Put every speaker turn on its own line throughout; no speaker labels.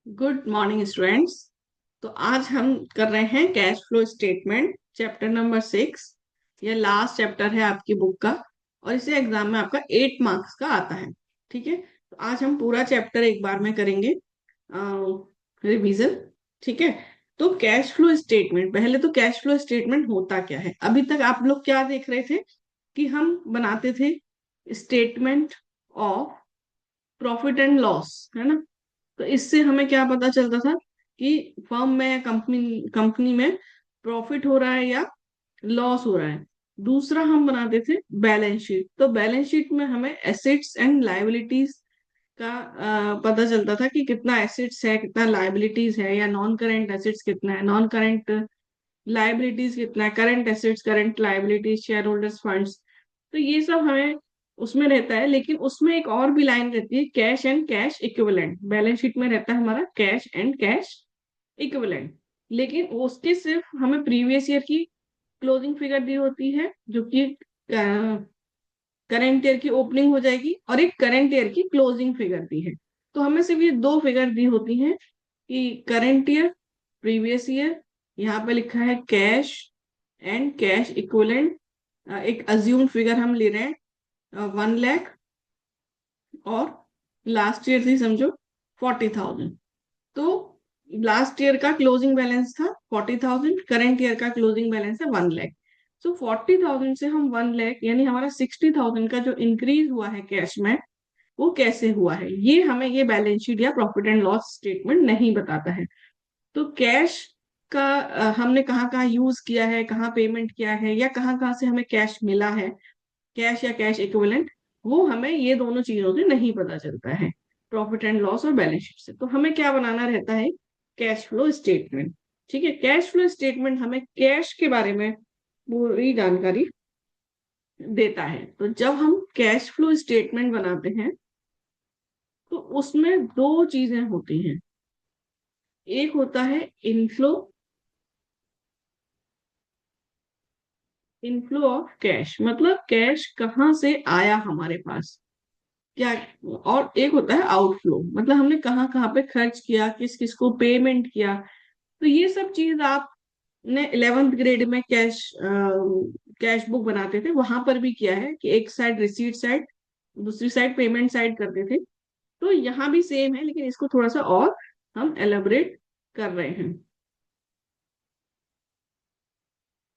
Good morning students. तो आज हम कर रहे हैं cash flow statement chapter number 6। ये लास्ट चैप्टर है आपकी बुक का और इसे एग्जाम में आपका 8 मार्क्स का आता है। ठीक है, तो आज हम पूरा चैप्टर एक बार में करेंगे रिवीजन। ठीक है, तो कैश फ्लो स्टेटमेंट, पहले तो कैश फ्लो स्टेटमेंट होता क्या है। अभी तक आप लोग क्या देख रहे थे कि हम बनाते थे statement of profit and loss, है ना। तो इससे हमें क्या पता चलता था कि फर्म में या कंपनी कंपनी में प्रॉफिट हो रहा है या लॉस हो रहा है। दूसरा हम बनाते थे बैलेंस शीट। तो बैलेंस शीट में हमें एसेट्स एंड लाइबिलिटीज का पता चलता था कि कितना एसेट्स है, कितना लाइबिलिटीज है, या नॉन करेंट एसेट्स कितना है, नॉन करेंट लाइबिलिटीज कितना है, current assets, current liabilities, share holders funds. तो ये सब हमें उसमें रहता है। लेकिन उसमें एक और भी लाइन रहती है, cash and cash equivalent. Balance sheet में रहता है हमारा कैश एंड कैश इक्विवेलेंट, लेकिन उसके सिर्फ हमें प्रीवियस ईयर की क्लोजिंग फिगर दी होती है, जो कि करंट ईयर की ओपनिंग हो जाएगी, और एक करंट ईयर की क्लोजिंग फिगर दी है। तो हमें सिर्फ ये दो फिगर दी होती हैं कि करंट ईयर, प्रीवियस ईयर। यहाँ पे लिखा है कैश एंड कैश इक्विवेलेंट। एक अज्यूम फिगर हम ले रहे हैं 1 लाख, और लास्ट ईयर थी समझो 40,000। तो लास्ट ईयर का क्लोजिंग बैलेंस था 40,000, करंट ईयर का क्लोजिंग बैलेंस है 1 लाख। सो 40,000 से हम 1 लाख, यानी हमारा 60,000 का जो इंक्रीज हुआ है कैश में, वो कैसे हुआ है, ये हमें ये बैलेंस शीट या प्रॉफिट एंड लॉस स्टेटमेंट नहीं बताता है। तो कैश का हमने कहाँ कहाँ यूज किया है, कहाँ पेमेंट किया है, या कहाँ कहाँ से हमें कैश मिला है, कैश या कैश इक्विवेलेंट, वो हमें ये दोनों चीजों से नहीं पता चलता है प्रॉफिट एंड लॉस और बैलेंस शीट से। तो हमें क्या बनाना रहता है, कैश फ्लो स्टेटमेंट। ठीक है, कैश फ्लो स्टेटमेंट हमें कैश के बारे में पूरी जानकारी देता है। तो जब हम कैश फ्लो स्टेटमेंट बनाते हैं तो उसमें दो चीजें होती हैं। एक होता है इनफ्लो, इनफ्लो ऑफ कैश, मतलब कैश कहाँ से आया हमारे पास क्या। और एक होता है आउटफ्लो, मतलब हमने कहाँ कहाँ पे खर्च किया, किस किस को पेमेंट किया। तो ये सब चीज आपने 11th ग्रेड में कैश बुक बनाते थे वहां पर भी किया है कि एक साइड रिसीट साइड, दूसरी साइड पेमेंट साइड करते थे। तो यहाँ भी सेम है, लेकिन इसको थोड़ा सा और हम एलेबरेट कर रहे हैं।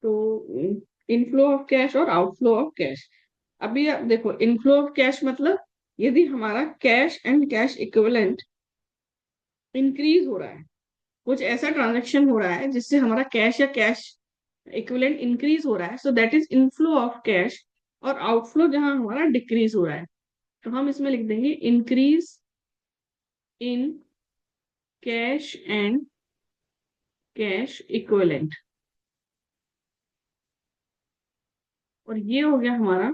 तो इनफ्लो ऑफ कैश और आउटफ्लो ऑफ कैश। अभी आप देखो, इनफ्लो ऑफ कैश मतलब यदि हमारा cash and cash equivalent increase हो रहा है, कुछ ऐसा ट्रांजेक्शन हो रहा है जिससे हमारा कैश या कैश इक्विवेलेंट इंक्रीज हो रहा है, so that is inflow of cash. और आउटफ्लो जहां हमारा डिक्रीज हो रहा है, तो हम इसमें लिख देंगे increase in cash and cash equivalent. और ये हो गया हमारा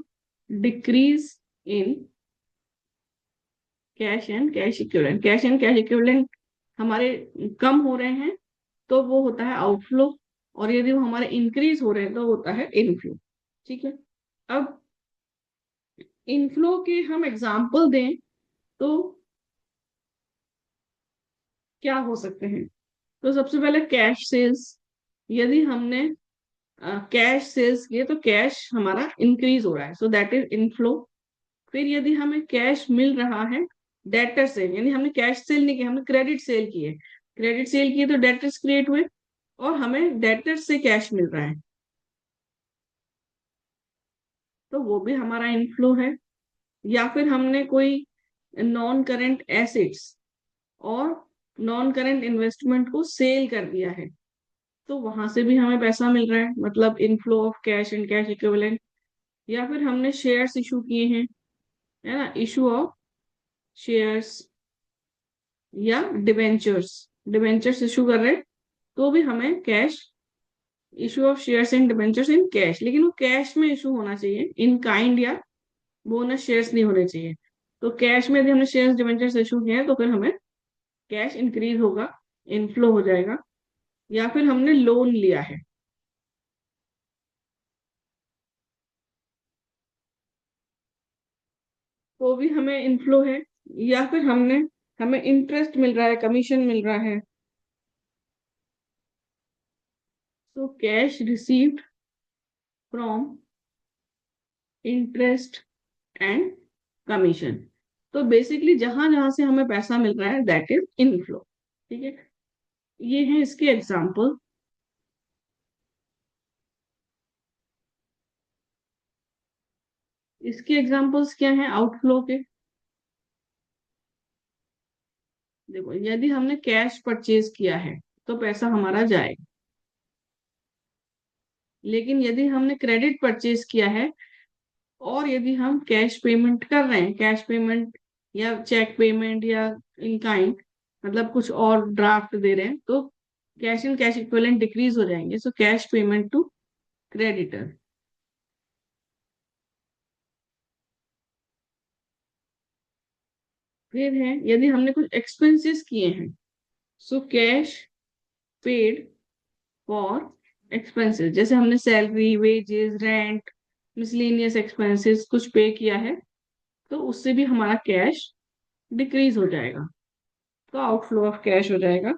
decrease in cash and cash equivalent. Cash and cash equivalent हमारे कम हो रहे हैं तो वो होता है आउटफ्लो, और यदि वो हमारे इंक्रीज हो रहे हैं तो होता है इनफ्लो। ठीक है, अब इनफ्लो के हम एग्जाम्पल दें तो क्या हो सकते हैं। तो सबसे पहले कैश सेल्स। यदि हमने कैश सेल्स किए तो कैश हमारा इंक्रीज हो रहा है, सो दैट इज इनफ्लो। फिर यदि हमें कैश मिल रहा है डेटर से, यानी हमने कैश सेल नहीं किया, हमने क्रेडिट सेल किए, क्रेडिट सेल किए तो डेटर्स क्रिएट हुए, और हमें डेटर्स से कैश मिल रहा है, तो वो भी हमारा इनफ्लो है। या फिर हमने कोई नॉन करंट एसेट्स और नॉन करंट इन्वेस्टमेंट को सेल कर दिया है, तो वहां से भी हमें पैसा मिल रहा है, मतलब inflow of cash and cash equivalent. या फिर हमने शेयर्स इशू किए हैं, है ना, इशू ऑफ शेयर्स या डिवेंचर्स, डिवेंचर्स इशू कर रहे हैं, तो भी हमें cash, issue of shares and debentures in cash, लेकिन वो कैश में इशू होना चाहिए, इन काइंड या बोनस शेयर्स नहीं होने चाहिए। तो कैश में यदि हमने शेयर्स डिवेंचर्स इशू किए हैं तो फिर हमें कैश इंक्रीज होगा, इनफ्लो हो जाएगा। या फिर हमने लोन लिया है, तो भी हमें इनफ्लो है। या फिर हमने हमें इंटरेस्ट मिल रहा है, कमीशन मिल रहा है। तो cash received from interest and commission. तो बेसिकली जहां जहां से हमें पैसा मिल रहा है दैट इज इनफ्लो। ठीक है, ये है इसके एग्जाम्पल। इसके एग्जाम्पल्स क्या हैं आउटफ्लो के? देखो, यदि हमने कैश परचेज किया है तो पैसा हमारा जाएगा। लेकिन यदि हमने क्रेडिट परचेज किया है और यदि हम कैश पेमेंट कर रहे हैं, कैश पेमेंट या चेक पेमेंट या इन काइंड, मतलब कुछ और ड्राफ्ट दे रहे हैं, तो cash in cash equivalent decrease हो जाएंगे। So cash payment to creditor. फिर है यदि हमने कुछ एक्सपेंसेस किए हैं, so cash paid for expenses. जैसे हमने salary, wages, rent, miscellaneous expenses कुछ पे किया है, तो उससे भी हमारा कैश डिक्रीज हो जाएगा, तो आउटफ्लो ऑफ कैश हो जाएगा।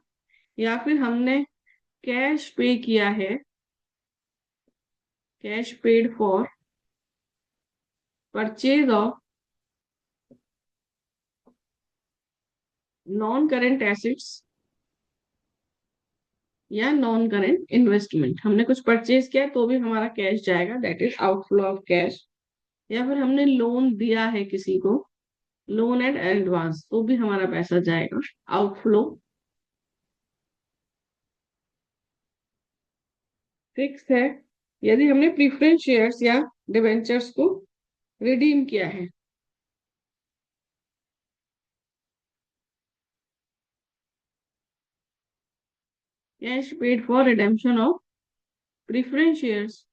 या फिर हमने कैश पे किया है, cash paid for purchase of non current assets या नॉन करेंट इन्वेस्टमेंट। हमने कुछ परचेज किया है तो भी हमारा कैश जाएगा, that is outflow of cash. या फिर हमने लोन दिया है किसी को, लोन एंड एडवांस, तो भी हमारा पैसा जाएगा, आउटफ्लो। फिक्स है यदि हमने प्रीफरेंस शेयर्स या डिवेंचर्स को रिडीम किया है। Cash paid for redemption of preference shares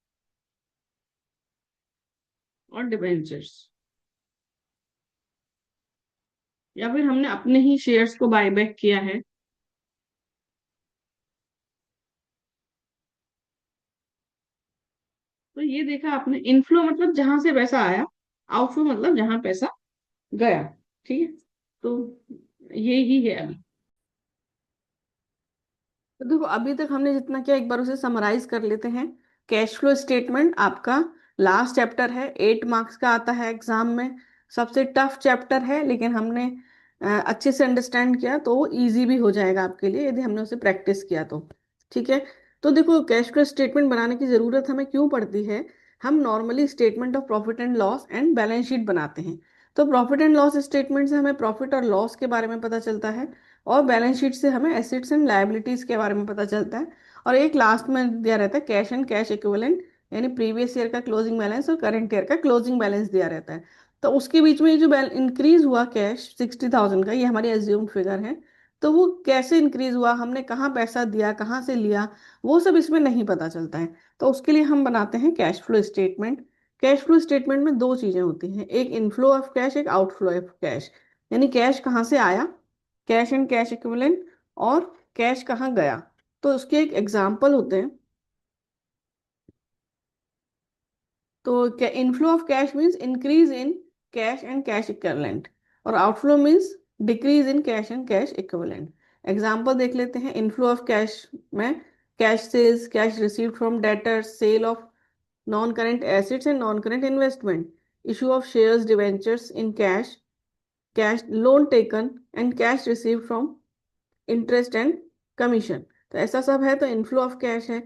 और डिवेंचर्स। या फिर हमने अपने ही शेयर्स को बायबैक किया है। तो ये देखा आपने, इनफ्लो मतलब जहां से पैसा आया, आउटफ्लो मतलब जहां पैसा गया। ठीक है, तो ये ही है अभी। तो देखो, अभी तक हमने जितना किया एक बार उसे समराइज कर लेते हैं। कैश फ्लो स्टेटमेंट आपका लास्ट चैप्टर है, 8 मार्क्स का आता है एग्जाम में। सबसे टफ चैप्टर है, लेकिन हमने अच्छे से अंडरस्टैंड किया तो वो इजी भी हो जाएगा आपके लिए यदि हमने उसे प्रैक्टिस किया तो। ठीक है, तो देखो, कैश फ्लो स्टेटमेंट बनाने की जरूरत हमें क्यों पड़ती है? हम normally statement of profit and loss and balance sheet बनाते हैं। तो प्रॉफिट एंड लॉस स्टेटमेंट से हमें प्रॉफिट और लॉस के बारे में पता चलता है, और बैलेंस शीट से हमें एसेट्स एंड लायबिलिटीज के बारे में पता चलता है। और एक लास्ट में दिया रहता है कैश एंड कैश इक्विवेलेंट, यानी प्रीवियस ईयर का क्लोजिंग बैलेंस और करंट ईयर का क्लोजिंग बैलेंस दिया रहता है। तो उसके बीच में ये जो इंक्रीज हुआ कैश 60,000 का, ये हमारी एज्यूम्ड फिगर है। तो वो कैसे इंक्रीज हुआ, हमने कहाँ पैसा दिया, कहाँ से लिया, वो सब इसमें नहीं पता चलता है। तो उसके लिए हम बनाते हैं cash flow statement. Cash flow statement में दो चीजें होती हैं, एक इनफ्लो ऑफ कैश, एक आउटफ्लो ऑफ कैश। यानी कैश कहाँ से आया, कैश एंड कैश इक्विवेलेंट, और कैश कहाँ गया। तो उसके एक एग्जाम्पल होते हैं। तो क्या, inflow of cash means increase in cash and cash equivalent, और outflow means decrease in cash and cash equivalent. Example देख लेते हैं। इनफ्लो ऑफ कैश में cash sales, cash received from debtors, sale of non current assets and non current investment, issue of shares debentures in cash, cash loan taken and cash received from interest and commission. तो ऐसा सब है तो inflow of cash है।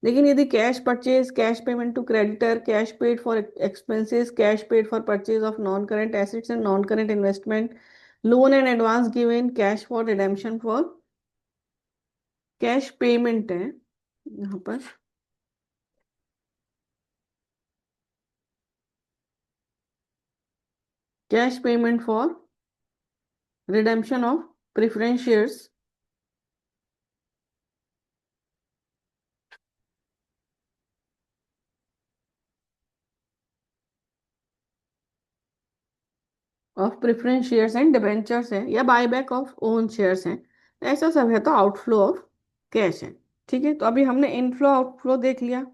लेकिन यदि cash purchase, cash payment to creditor, cash paid for expenses, cash paid for purchase of non current assets and non current investment, loan and advance given, cash for redemption for cash payment है यहाँ पर। Cash payment for redemption of preference shares of preference shares and debentures है, या buyback of own shares हैं। ऐसा सब है तो आउटफ्लो ऑफ कैश है। ठीक है, तो अभी हमने इनफ्लो आउटफ्लो देख लिया।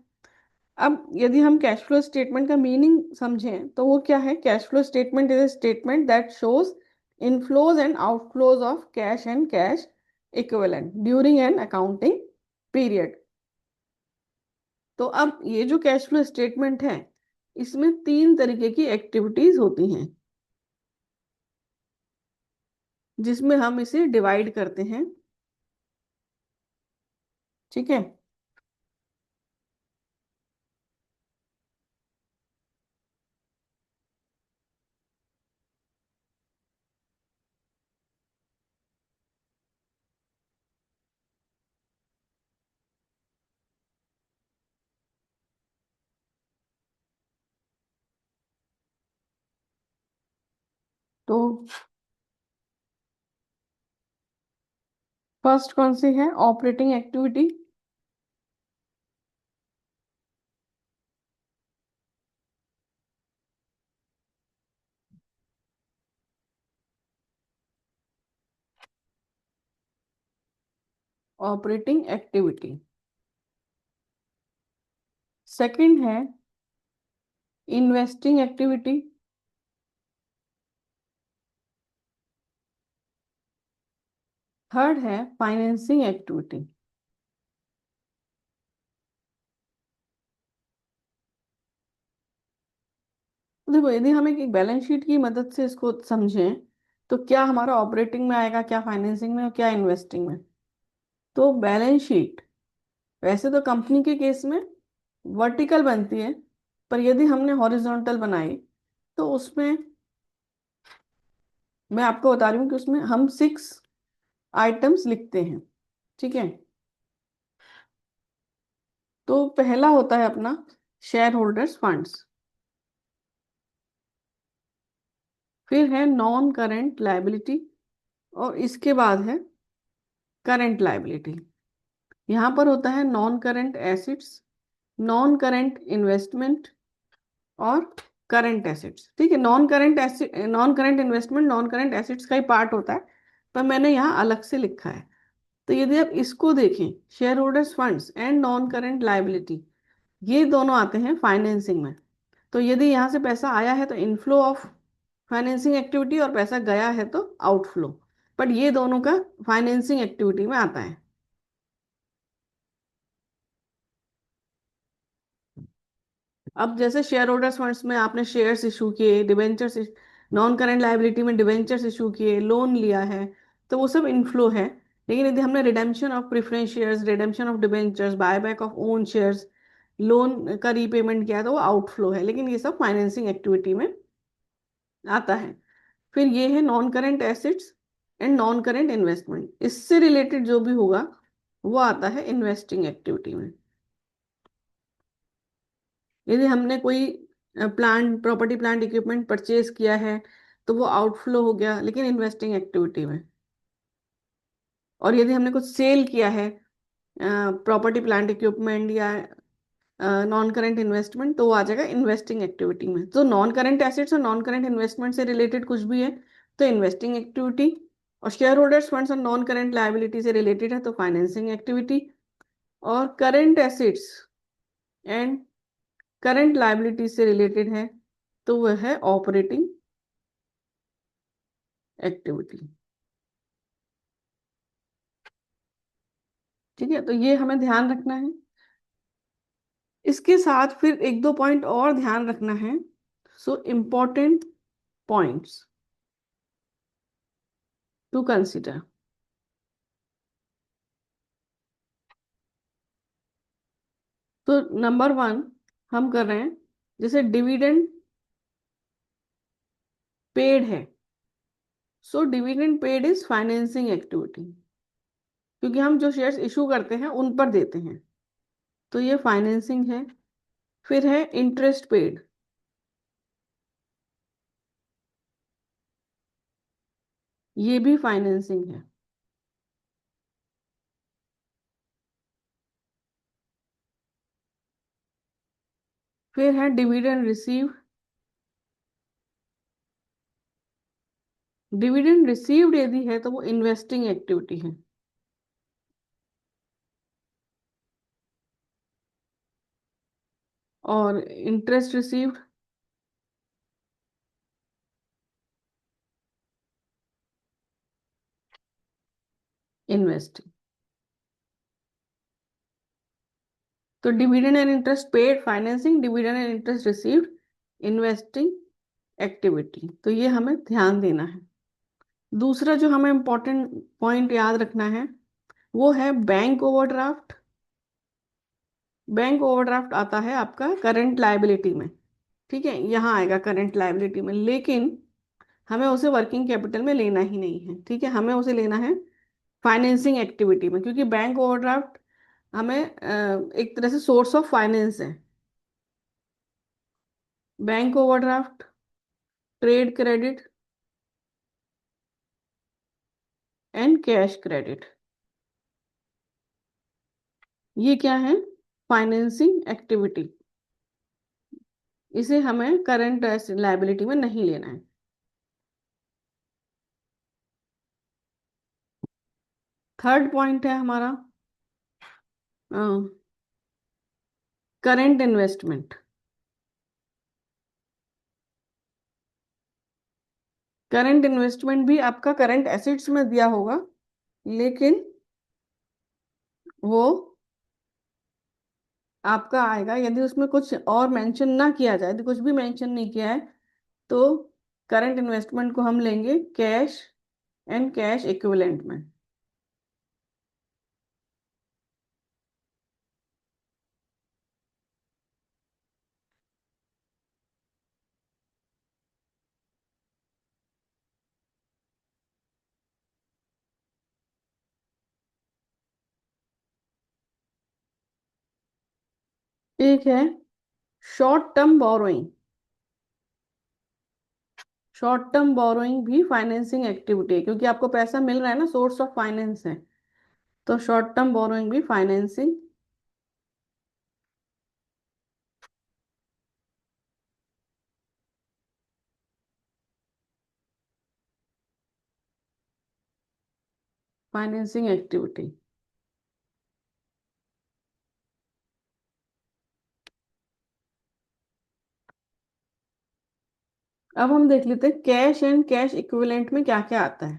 अब यदि हम कैश फ्लो स्टेटमेंट का मीनिंग समझें तो वो क्या है? Cash flow statement is a statement that shows inflows and outflows of cash and cash equivalent during an accounting period. तो अब ये जो कैश फ्लो स्टेटमेंट है, इसमें तीन तरीके की एक्टिविटीज होती हैं, जिसमें हम इसे डिवाइड करते हैं। ठीक है। तो फर्स्ट कौन सी है? Operating activity. Operating activity. Second है इन्वेस्टिंग एक्टिविटी। थर्ड है फाइनेंसिंग एक्टिविटी। देखो, यदि हम एक बैलेंस शीट की मदद से इसको समझें, तो क्या हमारा ऑपरेटिंग में आएगा, क्या फाइनेंसिंग में और क्या इन्वेस्टिंग में। तो बैलेंस शीट वैसे तो कंपनी के केस में वर्टिकल बनती है, पर यदि हमने हॉरिजॉन्टल बनाई तो उसमें मैं आपको बता रही हूँ कि उसमें हम 6 आइटम्स लिखते हैं। ठीक है। तो पहला होता है अपना शेयर होल्डर्स फंड्स, फिर है नॉन करेंट लायबिलिटी, और इसके बाद है करंट लायबिलिटी। यहाँ पर होता है non current acids, non current investment और करंट एसिड्स। ठीक है। Non current investment non current acids का ही पार्ट होता है, पर मैंने यहाँ अलग से लिखा है। तो यदि आप इसको देखें, share holders funds and non current liability, ये दोनों आते हैं फाइनेंसिंग में। तो यदि यहाँ से पैसा आया है तो इनफ्लो ऑफ फाइनेंसिंग एक्टिविटी, और पैसा गया है तो आउटफ्लो, बट ये दोनों का फाइनेंसिंग एक्टिविटी में आता है। अब जैसे शेयर होल्डर्स फंड्स में आपने शेयर्स इशू किए, डिबेंचर्स, नॉन करेंट लायबिलिटी में डिबेंचर्स इशू किए, लोन लिया है, तो वो सब इनफ्लो है। लेकिन यदि हमने redemption of preference shares, redemption of debentures, buyback of own shares, loan का रीपेमेंट किया, तो वो आउटफ्लो है, लेकिन ये सब फाइनेंसिंग एक्टिविटी में आता है। फिर ये है non current assets and non current investment, इससे रिलेटेड जो भी होगा वो आता है इन्वेस्टिंग एक्टिविटी में। यदि हमने कोई प्रॉपर्टी प्लांट इक्विपमेंट परचेज किया है, तो वो आउटफ्लो हो गया, लेकिन इन्वेस्टिंग एक्टिविटी में। और यदि हमने कुछ सेल किया है, प्रॉपर्टी प्लांट इक्विपमेंट या नॉन करेंट इन्वेस्टमेंट, तो वो आ जाएगा इन्वेस्टिंग एक्टिविटी में। तो नॉन करेंट एसेट्स और नॉन करेंट इन्वेस्टमेंट से रिलेटेड कुछ भी है तो इन्वेस्टिंग एक्टिविटी, और शेयर होल्डर्स फंड्स और नॉन करेंट लायबिलिटी से रिलेटेड है तो फाइनेंसिंग एक्टिविटी, और current assets and current liability से रिलेटेड है तो वह है ऑपरेटिंग एक्टिविटी। ठीक है। तो ये हमें ध्यान रखना है। इसके साथ फिर एक दो पॉइंट और ध्यान रखना है। So important points to consider. तो नंबर 1 हम कर रहे हैं, जैसे डिविडेंड पेड है, so dividend paid is financing activity, क्योंकि हम जो शेयर्स इशू करते हैं उन पर देते हैं, तो ये फाइनेंसिंग है। फिर है इंटरेस्ट पेड, ये भी फाइनेंसिंग है। फिर है डिविडेंड रिसीव, डिविडेंड रिसीव्ड यदि है तो वो इन्वेस्टिंग एक्टिविटी है। और इंटरेस्ट रिसीव्ड, इन्वेस्टिंग। तो dividend and interest paid, financing, dividend and interest received, investing activity. तो ये हमें ध्यान देना है। दूसरा जो हमें इंपॉर्टेंट पॉइंट याद रखना है वो है बैंक ओवरड्राफ्ट। बैंक ओवरड्राफ्ट आता है आपका करंट लायबिलिटी में, ठीक है, यहाँ आएगा करंट लायबिलिटी में, लेकिन हमें उसे वर्किंग कैपिटल में लेना ही नहीं है, ठीक है, हमें उसे लेना है फाइनेंसिंग एक्टिविटी में, क्योंकि बैंक ओवरड्राफ्ट हमें एक तरह से सोर्स ऑफ फाइनेंस है। Bank overdraft, trade credit and cash credit, ये क्या है, फाइनेंसिंग एक्टिविटी। इसे हमें करंट लायबिलिटी में नहीं लेना है। थर्ड पॉइंट है हमारा करंट इन्वेस्टमेंट। करंट इन्वेस्टमेंट भी आपका करंट एसेट्स में दिया होगा, लेकिन वो आपका आएगा यदि उसमें कुछ और मेंशन ना किया जाए, यदि कुछ भी मेंशन नहीं किया है तो करंट इन्वेस्टमेंट को हम लेंगे कैश एंड कैश इक्विवेलेंट में। एक है short term borrowing. Short term borrowing भी फाइनेंसिंग एक्टिविटी है, क्योंकि आपको पैसा मिल रहा है ना, सोर्स ऑफ फाइनेंस है, तो शॉर्ट टर्म बोरोइंग भी फाइनेंसिंग फाइनेंसिंग एक्टिविटी। अब हम देख लेते हैं कैश एंड कैश इक्विवेलेंट में क्या क्या आता है।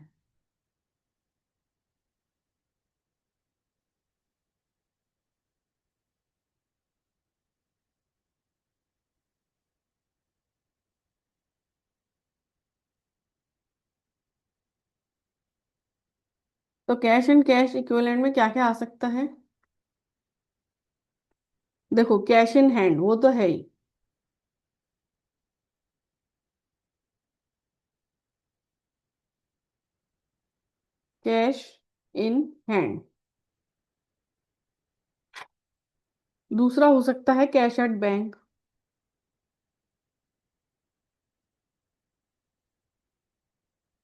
तो कैश एंड कैश इक्विवेलेंट में क्या क्या आ सकता है, देखो कैश इन हैंड वो तो है ही, कैश इन हैंड। दूसरा हो सकता है cash at bank.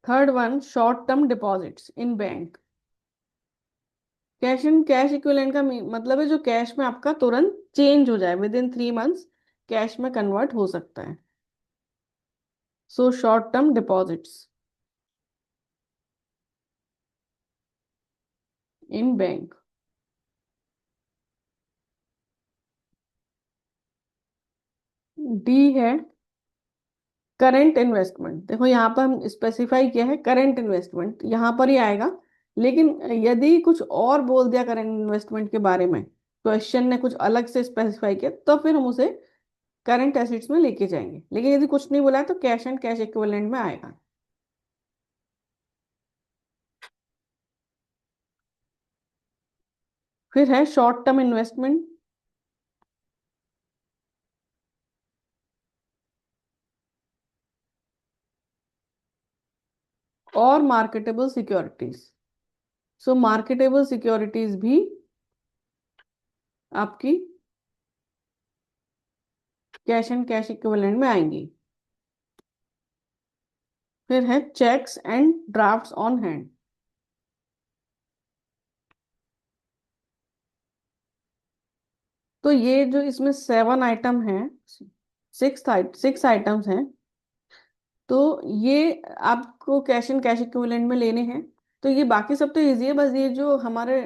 Third one short term deposits in bank. Cash in cash equivalent का मतलब है जो कैश में आपका तुरंत चेंज हो जाए, विद इन 3 मंथ्स कैश में कन्वर्ट हो सकता है, so short term deposits in bank. D है करंट इन्वेस्टमेंट। देखो यहाँ पर हम स्पेसिफाई किया है करंट इन्वेस्टमेंट, यहाँ पर ही आएगा, लेकिन यदि कुछ और बोल दिया करंट इन्वेस्टमेंट के बारे में, क्वेश्चन ने कुछ अलग से स्पेसिफाई किया, तो फिर हम उसे करंट एसेट्स में लेके जाएंगे, लेकिन यदि कुछ नहीं बोला है तो कैश एंड कैश इक्विवेलेंट में आएगा। फिर है शॉर्ट टर्म इन्वेस्टमेंट और मार्केटेबल सिक्योरिटीज। सो मार्केटेबल सिक्योरिटीज भी आपकी कैश एंड कैश इक्विवेलेंट में आएंगी। फिर है cheques and drafts on hand. तो ये जो इसमें 7 आइटम है, सिक्स आइटम्स हैं, तो ये आपको कैश एंड कैश इक्विवेलेंट में लेने हैं। तो ये बाकी सब तो इजी है, बस ये जो हमारे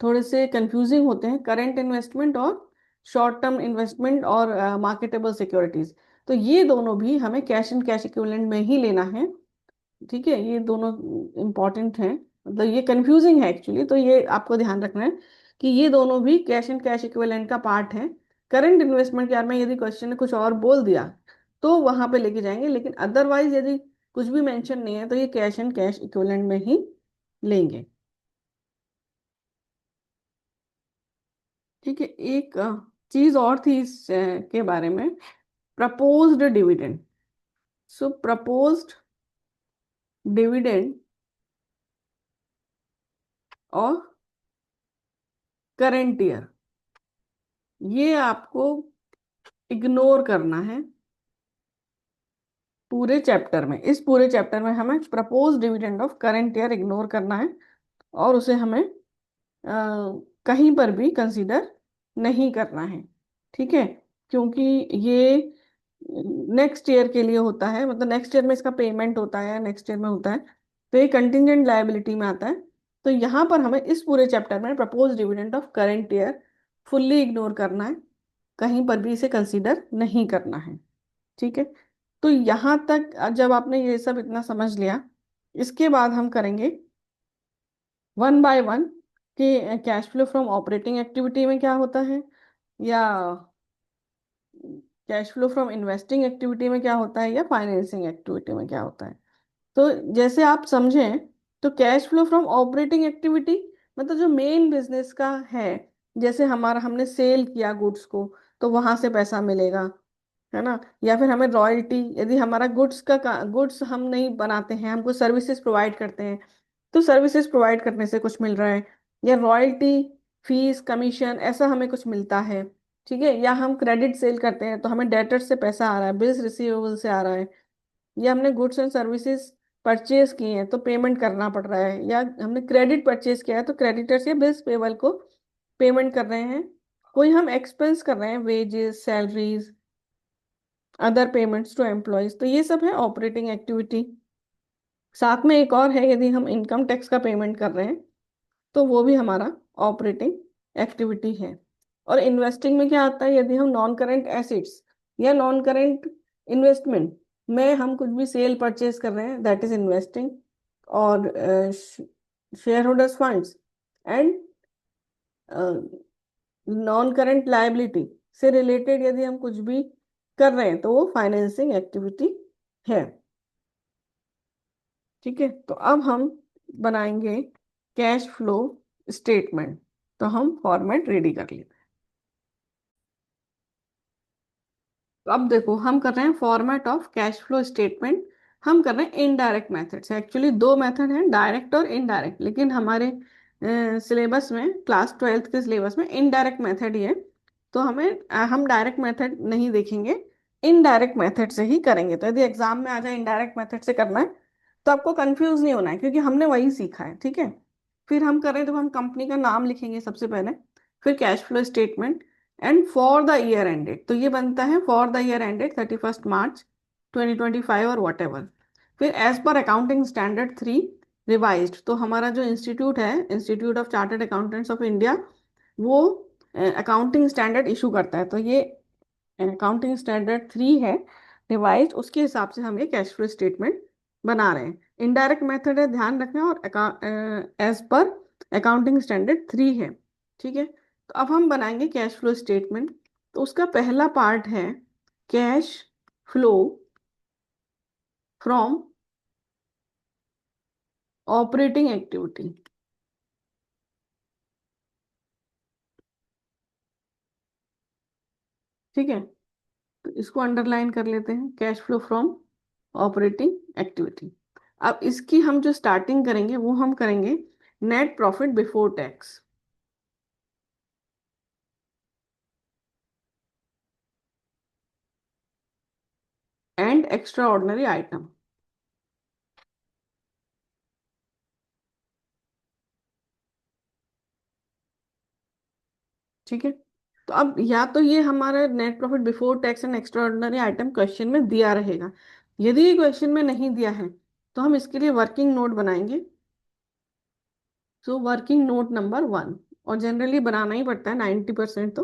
थोड़े से कंफ्यूजिंग होते हैं, करंट इन्वेस्टमेंट और शॉर्ट टर्म इन्वेस्टमेंट और मार्केटेबल सिक्योरिटीज, तो ये दोनों भी हमें कैश एंड कैश इक्विवेलेंट में ही लेना है, ठीक है, ये दोनों इम्पॉर्टेंट हैं। मतलब ये कंफ्यूजिंग है एक्चुअली, तो ये आपको ध्यान रखना है कि ये दोनों भी कैश एंड कैश इक्विवेलेंट का पार्ट है। करंट इन्वेस्टमेंट के बारे में यदि क्वेश्चन ने कुछ और बोल दिया तो वहां पे लेके जाएंगे, लेकिन अदरवाइज यदि कुछ भी मेंशन नहीं है तो ये कैश एंड कैश इक्विवेलेंट में ही लेंगे। ठीक है, एक चीज और थी इस के बारे में, प्रपोज्ड डिविडेंड। सो प्रपोज्ड डिविडेंड और करंट ईयर, ये आपको इग्नोर करना है पूरे चैप्टर में। इस पूरे चैप्टर में हमें propose dividend of current year ignore करना है, और उसे हमें कहीं पर भी कंसीडर नहीं करना है। ठीक है, क्योंकि ये नेक्स्ट ईयर के लिए होता है, मतलब नेक्स्ट ईयर में इसका पेमेंट होता है, नेक्स्ट ईयर में होता है, तो ये कंटिजेंट लायबिलिटी में आता है। तो यहाँ पर हमें इस पूरे चैप्टर में propose dividend of current year fully ignore करना है, कहीं पर भी इसे कंसीडर नहीं करना है। ठीक है, तो यहाँ तक जब आपने ये सब इतना समझ लिया, इसके बाद हम करेंगे वन बाय वन कि cash flow from operating activity में क्या होता है, या cash flow from investing activity में क्या होता है, या फाइनेंसिंग एक्टिविटी में क्या होता है। तो जैसे आप समझें, तो cash flow from operating activity मतलब जो मेन बिजनेस का है, जैसे हमारा हमने सेल किया गुड्स को तो वहां से पैसा मिलेगा, है ना। या फिर हमें रॉयल्टी, यदि हमारा गुड्स हम नहीं बनाते हैं, हमको सर्विसेज प्रोवाइड करते हैं, तो सर्विसेज प्रोवाइड करने से कुछ मिल रहा है, या रॉयल्टी, फीस, कमीशन, ऐसा हमें कुछ मिलता है। ठीक है, या हम क्रेडिट सेल करते हैं तो हमें डेटर्स से पैसा आ रहा है, बिल्स रिसीवेबल से आ रहा है, या हमने गुड्स एंड सर्विसेज परचेज किए हैं तो पेमेंट करना पड़ रहा है, या हमने क्रेडिट परचेज किया है तो क्रेडिटर्स या बिल्स पेबल को पेमेंट कर रहे हैं, कोई हम एक्सपेंस कर रहे हैं, wages, salaries, other payments to employees, तो ये सब है ऑपरेटिंग एक्टिविटी। साथ में एक और है, यदि हम इनकम टैक्स का पेमेंट कर रहे हैं तो वो भी हमारा ऑपरेटिंग एक्टिविटी है। और इन्वेस्टिंग में क्या आता है, यदि हम नॉन करेंट एसिड्स या नॉन करेंट इन्वेस्टमेंट में हम कुछ भी सेल परचेज कर रहे हैं, दैट इज इन्वेस्टिंग। और share holders funds and non current liability से रिलेटेड यदि हम कुछ भी कर रहे हैं तो वो फाइनेंसिंग एक्टिविटी है। ठीक है, तो अब हम बनाएंगे कैश फ्लो स्टेटमेंट। तो हम फॉर्मेट रेडी कर लेते हैं। तो अब देखो, हम कर रहे हैं format of cash flow statement. हम कर रहे हैं इनडायरेक्ट मेथड से। एक्चुअली दो मेथड हैं, डायरेक्ट और इनडायरेक्ट, लेकिन हमारे सिलेबस में, क्लास 12th के सिलेबस में इनडायरेक्ट मेथड ही है, तो हम डायरेक्ट मेथड नहीं देखेंगे, इनडायरेक्ट मेथड से ही करेंगे। तो यदि एग्जाम में आ जाए इनडायरेक्ट मेथड से करना है तो आपको कंफ्यूज नहीं होना है, क्योंकि हमने वही सीखा है। ठीक है, फिर हम करें तो हम कंपनी का नाम लिखेंगे सबसे पहले, फिर cash flow statement, and for the year ended, तो ये बनता है for the year ended 31 March 2025 और वट एवर। फिर एज पर अकाउंटिंग स्टैंडर्ड 3 रिवाइज्ड, तो हमारा जो इंस्टीट्यूट है, institute of chartered accountants of India, वो अकाउंटिंग स्टैंडर्ड इशू करता है, तो ये अकाउंटिंग स्टैंडर्ड 3 है रिवाइज, उसके हिसाब से हम ये कैश फ्लो स्टेटमेंट बना रहे हैं। इनडायरेक्ट मेथड है, ध्यान रखना, और एज पर अकाउंटिंग स्टैंडर्ड 3 है। ठीक है, तो अब हम बनाएंगे कैश फ्लो स्टेटमेंट। तो उसका पहला पार्ट है cash flow from operating activity. ठीक है, तो इसको अंडरलाइन कर लेते हैं, cash flow from operating activity. अब इसकी हम जो स्टार्टिंग करेंगे वो हम करेंगे net profit before tax and extra ordinary item. ठीक है, तो अब या तो ये हमारा net profit before tax and extra ordinary item question में दिया रहेगा, यदि ये क्वेश्चन में नहीं दिया है तो हम इसके लिए वर्किंग नोट बनाएंगे। सो वर्किंग नोट नंबर 1, और जनरली बनाना ही पड़ता है 90%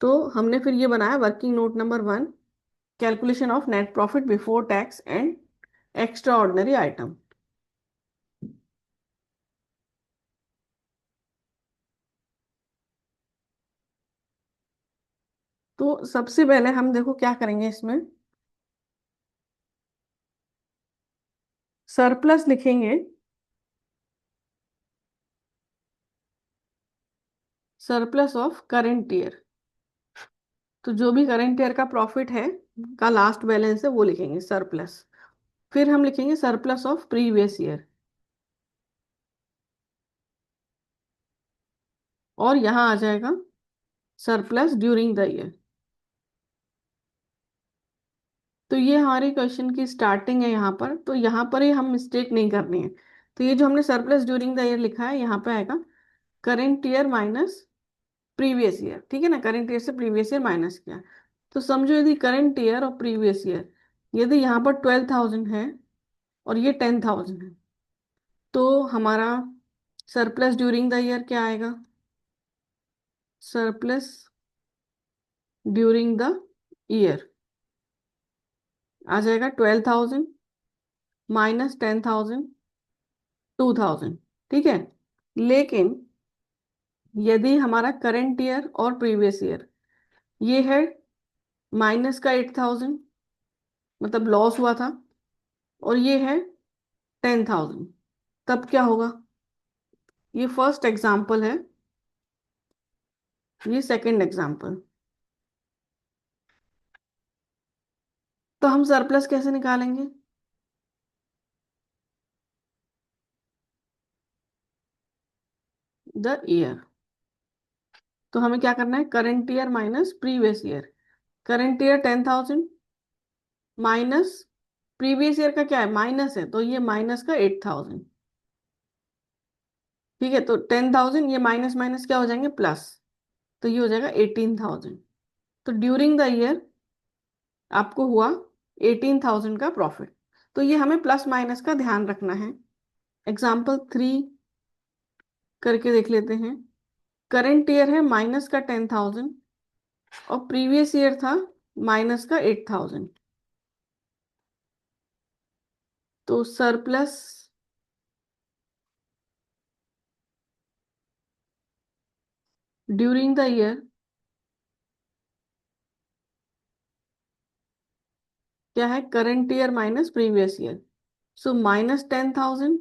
तो हमने फिर ये बनाया working note number 1, calculation of net profit before tax and extra ordinary item. तो सबसे पहले हम देखो क्या करेंगे इसमें, सरप्लस लिखेंगे, सरप्लस ऑफ करेंट ईयर। तो जो भी करंट ईयर का प्रॉफिट है का लास्ट बैलेंस है वो लिखेंगे सरप्लस। फिर हम लिखेंगे सरप्लस ऑफ प्रीवियस ईयर, और यहाँ आ जाएगा सरप्लस ड्यूरिंग द ईयर। तो ये हमारी क्वेश्चन की स्टार्टिंग है यहाँ पर, तो यहाँ पर ही हम मिस्टेक नहीं करनी है। तो ये जो हमने सरप्लस ड्यूरिंग द ईयर लिखा है यहाँ पे आएगा current year minus previous year, ठीक है ना, करेंट ईयर से प्रीवियस ईयर माइनस किया। तो समझो यदि करंट ईयर और प्रीवियस ईयर, यदि यहाँ पर 12,000 है और ये 10,000 है, तो हमारा सरप्लस ड्यूरिंग द ईयर क्या आएगा, सरप्लस ड्यूरिंग द ईयर आ जाएगा 12,000 माइनस 10,000, 2,000, ठीक है। लेकिन यदि हमारा करंट ईयर और प्रीवियस ईयर ये है माइनस का 8,000, मतलब लॉस हुआ था, और ये है 10,000, तब क्या होगा, ये फर्स्ट एग्जाम्पल है, ये सेकंड एग्जाम्पल। तो हम सरप्लस कैसे निकालेंगे, द ईयर। तो हमें क्या करना है, current year minus previous year. Current year 10,000 minus previous year का क्या है, माइनस है, तो ये माइनस का 8,000, ठीक है। तो 10,000 ये माइनस माइनस क्या हो जाएंगे, प्लस, तो ये हो जाएगा 18,000। तो ड्यूरिंग द ईयर आपको हुआ 18,000 का प्रॉफिट। तो ये हमें प्लस माइनस का ध्यान रखना है। एग्जाम्पल 3 करके देख लेते हैं। करंट ईयर है माइनस का 10,000 और प्रीवियस ईयर था माइनस का 8,000। तो सरप्लस ड्यूरिंग द ईयर क्या है, current year minus previous year. So minus 10,000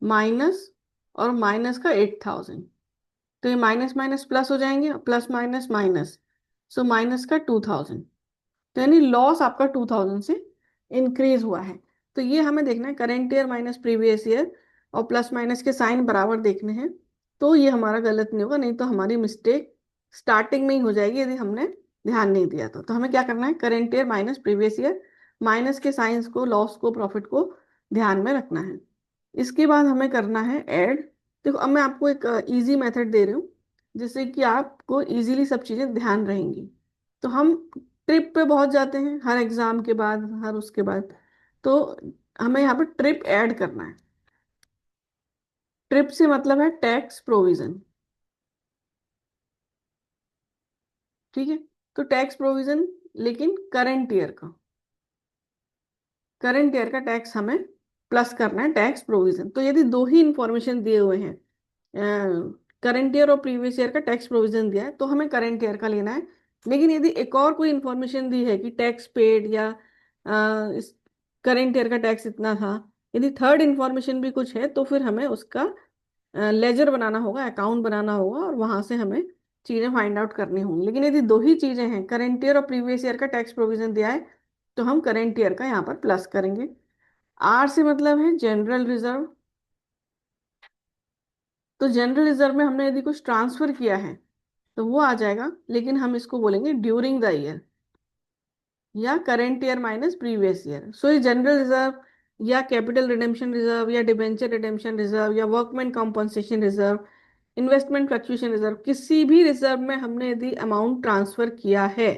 minus और माइनस का 8,000, तो ये माइनस माइनस प्लस हो जाएंगे, plus minus minus, so minus का 2,000। तो यानी लॉस आपका 2,000 से इंक्रीज हुआ है। तो ये हमें देखना है, current year minus previous year और प्लस माइनस के साइन बराबर देखने हैं। तो ये हमारा गलत नहीं होगा, नहीं तो हमारी मिस्टेक स्टार्टिंग में ही हो जाएगी यदि हमने ध्यान नहीं दिया। तो हमें क्या करना है, current year minus previous year, minus के साइंस को, लॉस को, प्रॉफिट को ध्यान में रखना है। इसके बाद हमें करना है ऐड। देखो अब मैं आपको एक इजी मेथड दे रही हूँ जिससे कि आपको इजीली सब चीज़ें ध्यान रहेंगी। तो हम ट्रिप पे बहुत जाते हैं हर एग्जाम के बाद, हर उसके बाद, तो हमें यहाँ पर ट्रिप ऐड करना है। ट्रिप से मतलब है टैक्स प्रोविजन, ठीक है। तो टैक्स प्रोविजन, लेकिन करंट ईयर का, करंट ईयर का टैक्स हमें प्लस करना है, टैक्स प्रोविजन। तो यदि दो ही इंफॉर्मेशन दिए हुए हैं, करंट ईयर और प्रीवियस ईयर का टैक्स प्रोविजन दिया है, तो हमें करंट ईयर का लेना है। लेकिन यदि एक और कोई इंफॉर्मेशन दी है कि टैक्स पेड या इस करंट ईयर का टैक्स इतना था, यदि थर्ड इंफॉर्मेशन भी कुछ है, तो फिर हमें उसका लेजर बनाना होगा, अकाउंट बनाना होगा, और वहां से हमें चीजें फाइंड आउट करनी होंगी। लेकिन यदि दो ही चीजें हैं, करंट ईयर और प्रीवियस ईयर का टैक्स प्रोविजन दिया है, तो हम करंट ईयर का यहाँ पर प्लस करेंगे। आर से मतलब है जनरल रिजर्व। तो जनरल रिजर्व में हमने यदि कुछ ट्रांसफर किया है तो वो आ जाएगा, लेकिन हम इसको बोलेंगे ड्यूरिंग द ईयर, या current year minus previous year. So ये जनरल रिजर्व या कैपिटल रिडेम्पशन रिजर्व या डिबेंचर रिडेम्पशन रिजर्व या workman compensation reserve, investment fluctuation reserve, किसी भी रिजर्व में हमने यदि अमाउंट ट्रांसफर किया है,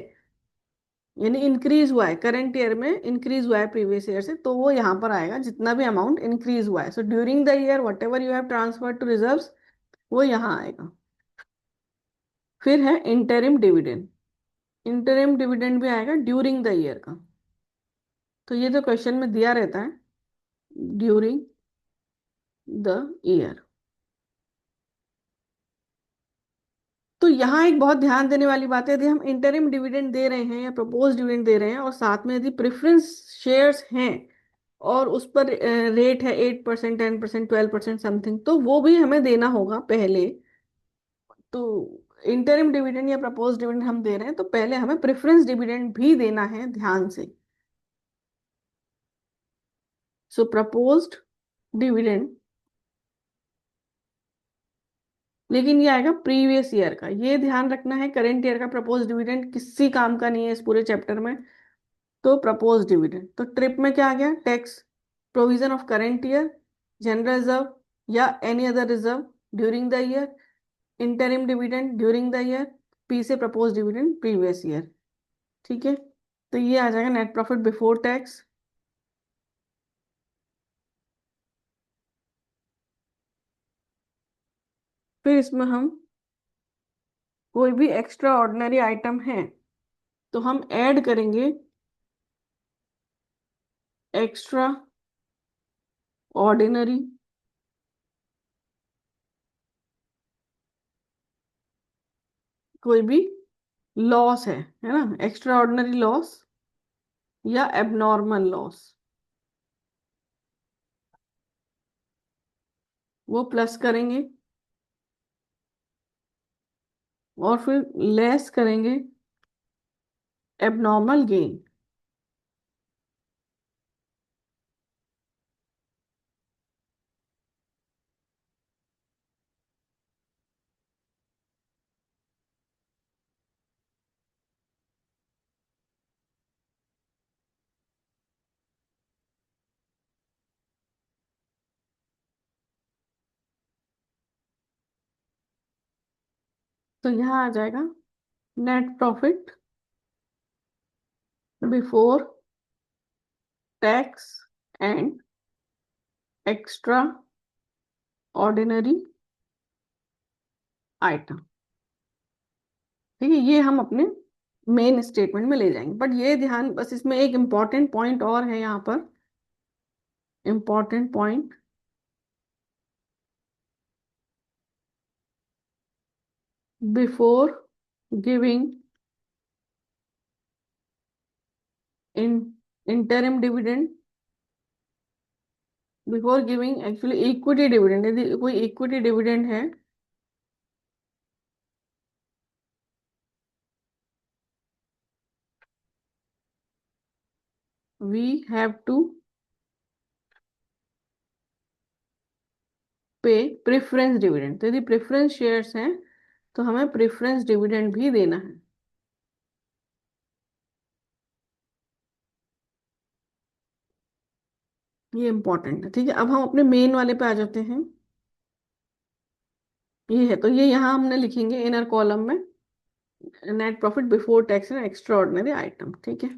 यानी इंक्रीज हुआ है, करंट ईयर में इंक्रीज हुआ है प्रीवियस ईयर से, तो वो यहाँ पर आएगा, जितना भी अमाउंट इंक्रीज हुआ है। So during the year whatever you have transfer to reserves, वो यहाँ आएगा। फिर है इंटरिम डिविडेंड। इंटरिम डिविडेंड भी आएगा ड्यूरिंग द ईयर का। तो ये जो क्वेश्चन में दिया रहता है ड्यूरिंग द ईयर। तो यहाँ एक बहुत ध्यान देने वाली बात है, यदि हम इंटरिम डिविडेंड दे रहे हैं या प्रपोज डिविडेंड दे रहे हैं और साथ में यदि प्रेफरेंस शेयर्स हैं और उस पर रेट है 8%, 10%, 12% समथिंग, तो वो भी हमें देना होगा पहले। तो इंटरिम डिविडेंड या प्रपोज डिविडेंड हम दे रहे हैं तो पहले हमें प्रेफरेंस डिविडेंड भी देना है, ध्यान से। सो प्रपोज्ड डिविडेंड, लेकिन ये आएगा प्रीवियस ईयर का, ये ध्यान रखना है। करेंट ईयर का प्रपोज डिविडेंड किसी काम का नहीं है इस पूरे चैप्टर में। तो प्रपोज डिविडेंड, तो ट्रिप में क्या आ गया, tax provision of current year, general reserve या any other reserve during the year, interim dividend during the year, पी से प्रपोज डिविडेंड प्रीवियस ईयर। ठीक है, तो ये आ जाएगा नेट प्रॉफिट बिफोर टैक्स। फिर इसमें हम कोई भी एक्स्ट्रा ऑर्डिनरी आइटम है तो हम ऐड करेंगे एक्स्ट्रा ऑर्डिनरी, कोई भी लॉस है ना, एक्स्ट्रा ऑर्डिनरी लॉस या एबनॉर्मल लॉस, वो प्लस करेंगे और फिर लेस करेंगे एबनॉर्मल गेन। तो यहाँ आ जाएगा net profit before tax and extra ordinary item. ठीक है, ये हम अपने मेन स्टेटमेंट में ले जाएंगे, बट ये ध्यान, बस इसमें एक इंपॉर्टेंट पॉइंट और है यहाँ पर, important point, before giving in interim dividend, before giving actually equity dividend, यदि कोई इक्विटी डिविडेंड है वी हैव टू पे प्रेफरेंस डिविडेंड। तो यदि प्रेफरेंस शेयर्स हैं तो हमें प्रेफरेंस डिविडेंड भी देना है। ये इंपॉर्टेंट है। ठीक है, अब हम अपने मेन वाले पे आ जाते हैं। ये है, तो ये यहाँ हमने लिखेंगे इनर कॉलम में net profit before tax and extra ordinary item. ठीक है,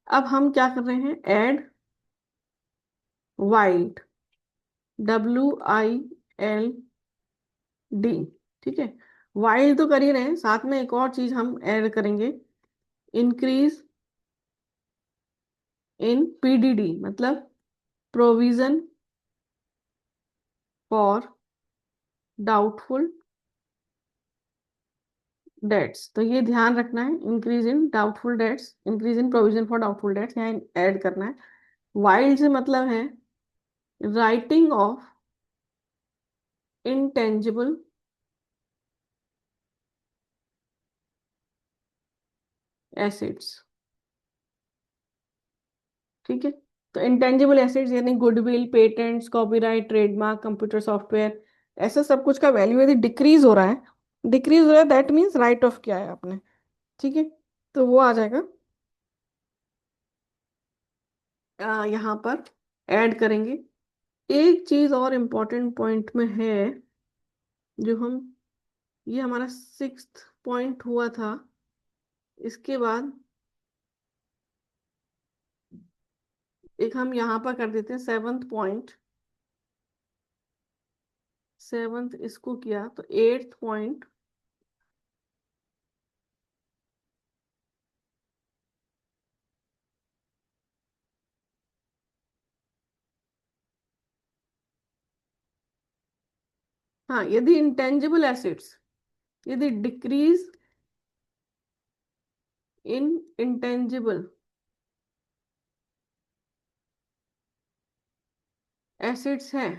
अब हम क्या कर रहे हैं, ऐड वाइल्ड, WILD। ठीक है, वाइल्ड तो कर ही रहे हैं, साथ में एक और चीज हम ऐड करेंगे, इंक्रीज इन PDD, मतलब प्रोविजन फॉर डाउटफुल डेट्स। तो ये ध्यान रखना है, increase in doubtful debts, increase in provision for doubtful debts यहाँ ऐड करना है। वाइल्ड से मतलब है राइटिंग ऑफ intangible assets। ठीक है, तो इंटेंजिबल एसेट्स यानी goodwill, patents, copyright, trademark, computer software, ऐसा सब कुछ का वैल्यू यदि डिक्रीज हो रहा है, डिक्रीज हो रहा है, दैट मीन्स राइट ऑफ किया है आपने। ठीक है, तो वो आ जाएगा, यहाँ पर ऐड करेंगे। एक चीज और इम्पोर्टेंट पॉइंट में है, जो हम, ये हमारा सिक्स्थ पॉइंट हुआ था, इसके बाद एक हम यहाँ पर कर देते हैं सेवंथ पॉइंट। सेवंथ इसको किया तो एट्थ पॉइंट, हाँ, यदि इंटेंजिबल एसेट्स यदि डिक्रीज इन इंटेंजिबल एसिड्स है,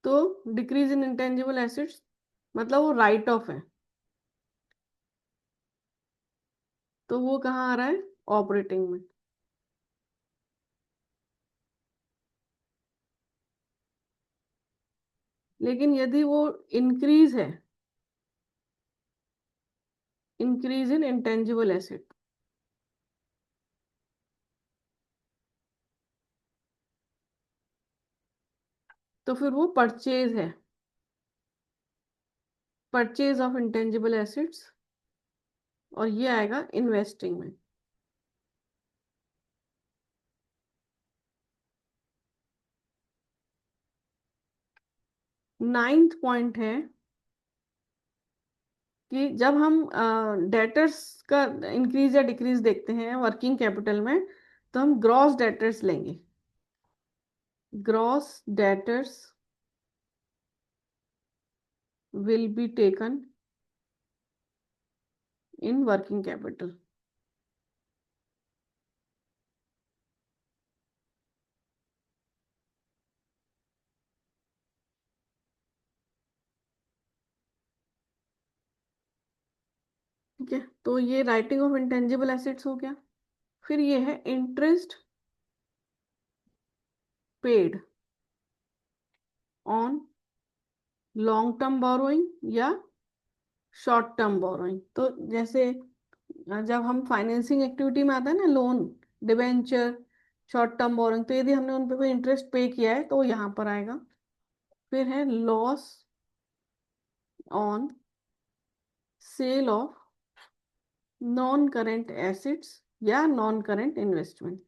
तो डिक्रीज इन इंटेंजिबल एसिड्स मतलब वो राइट ऑफ है, तो वो कहाँ आ रहा है, ऑपरेटिंग में। लेकिन यदि वो इंक्रीज है, इंक्रीज इन इंटेंजिबल एसिड, तो फिर वो परचेज है, परचेज ऑफ इंटेंजिबल एसिड्स, और ये आएगा इन्वेस्टिंग में। नाइन्थ पॉइंट है कि जब हम डेटर्स का इंक्रीज या डिक्रीज देखते हैं वर्किंग कैपिटल में, तो हम ग्रॉस डेटर्स लेंगे। Gross debtors will be taken in working capital. ठीक है, तो ये राइटिंग ऑफ इंटेंजिबल एसेट्स हो गया। फिर ये है interest paid on long term borrowing या शॉर्ट टर्म बोरोइंग। तो जैसे जब हम फाइनेंसिंग एक्टिविटी में आता है ना, loan, debenture, short term borrowing, तो यदि हमने उन पे कोई इंटरेस्ट पे किया है तो वो यहाँ पर आएगा। फिर है loss on sale of non current acids या नॉन करेंट इन्वेस्टमेंट,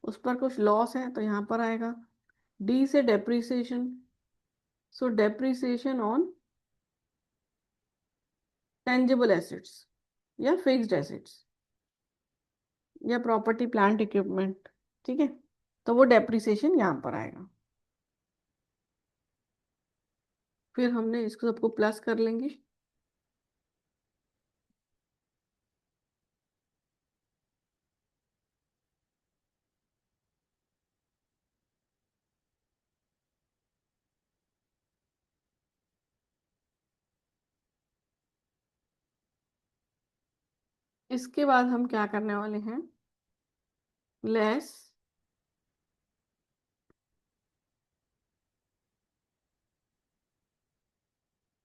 उस पर कुछ लॉस है तो यहाँ पर आएगा। डी से depreciation, so depreciation on tangible acids या फिक्स्ड एसिड्स या प्रॉपर्टी प्लांट इक्विपमेंट। ठीक है, तो वो डेप्रिसिएशन यहाँ पर आएगा। फिर हमने इसको सबको प्लस कर लेंगे। इसके बाद हम क्या करने वाले हैं, less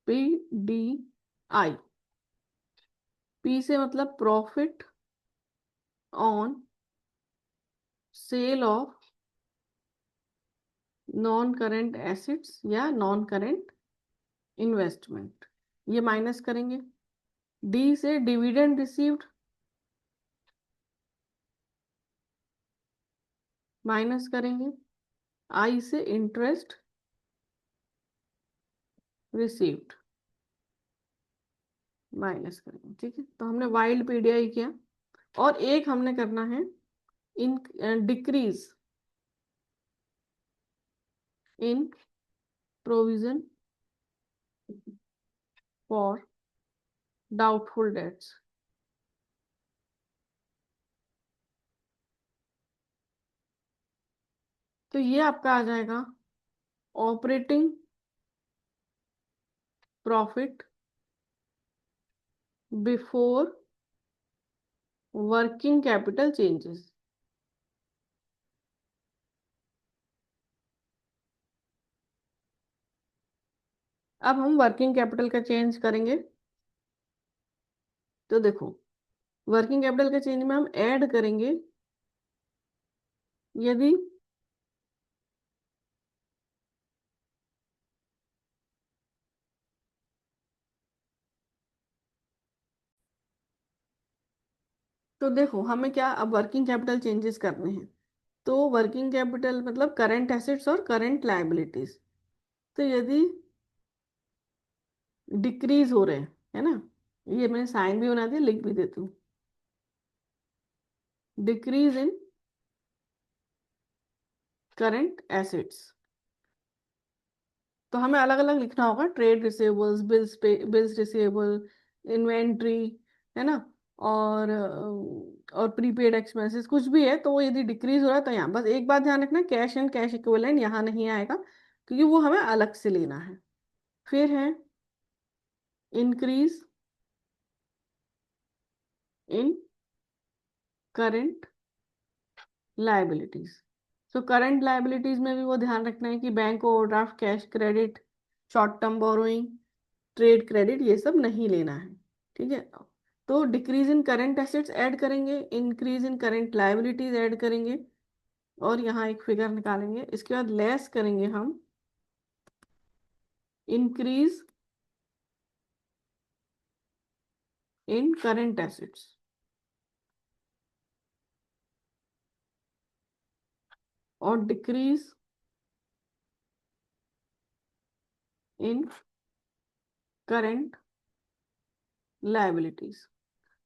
P D I. P से मतलब profit on sale of non current acids या नॉन करेंट इन्वेस्टमेंट, ये माइनस करेंगे। डी से डिविडेंड रिसीव्ड, माइनस करेंगे। आई से इंटरेस्ट रिसीव्ड, माइनस करेंगे। ठीक है, तो हमने वाइल्ड पीडीआई किया। और एक हमने करना है in decrease in provision for doubtful debts. तो ये आपका आ जाएगा operating profit before working capital changes. अब हम वर्किंग कैपिटल का चेंज करेंगे। तो देखो, वर्किंग कैपिटल के चेंज में हम ऐड करेंगे, यदि तो देखो हमें क्या अब वर्किंग कैपिटल चेंजेस करने हैं। तो वर्किंग कैपिटल मतलब करंट एसेट्स और करंट लायबिलिटीज। तो यदि डिक्रीज हो रहे हैं, है ना, ये मैंने साइन भी बना दिया, लिख भी देती हूँ। डिक्रीज इन करंट एसेट्स तो हमें अलग अलग लिखना होगा, ट्रेड रिसीवेबल्स, बिल्स पे, बिल्स रिसीवेबल, इन्वेंट्री, है ना, और प्रीपेड एक्सपेंसेस कुछ भी है, तो वो यदि डिक्रीज हो रहा है तो यहाँ बस एक बात ध्यान रखना, कैश एंड कैश इक्विवेलेंट यहाँ नहीं आएगा, क्योंकि वो हमें अलग से लेना है। फिर है increase in current liabilities. So current liabilities में भी वो ध्यान रखना है कि bank overdraft, cash credit, short term borrowing, trade credit, ये सब नहीं लेना है। ठीक है, तो decrease in current assets add करेंगे, increase in current liabilities add करेंगे, और यहाँ एक फिगर निकालेंगे। इसके बाद लेस करेंगे हम इंक्रीज इन करंट एसेट्स, और डिक्रीज इन करंट लायबिलिटीज।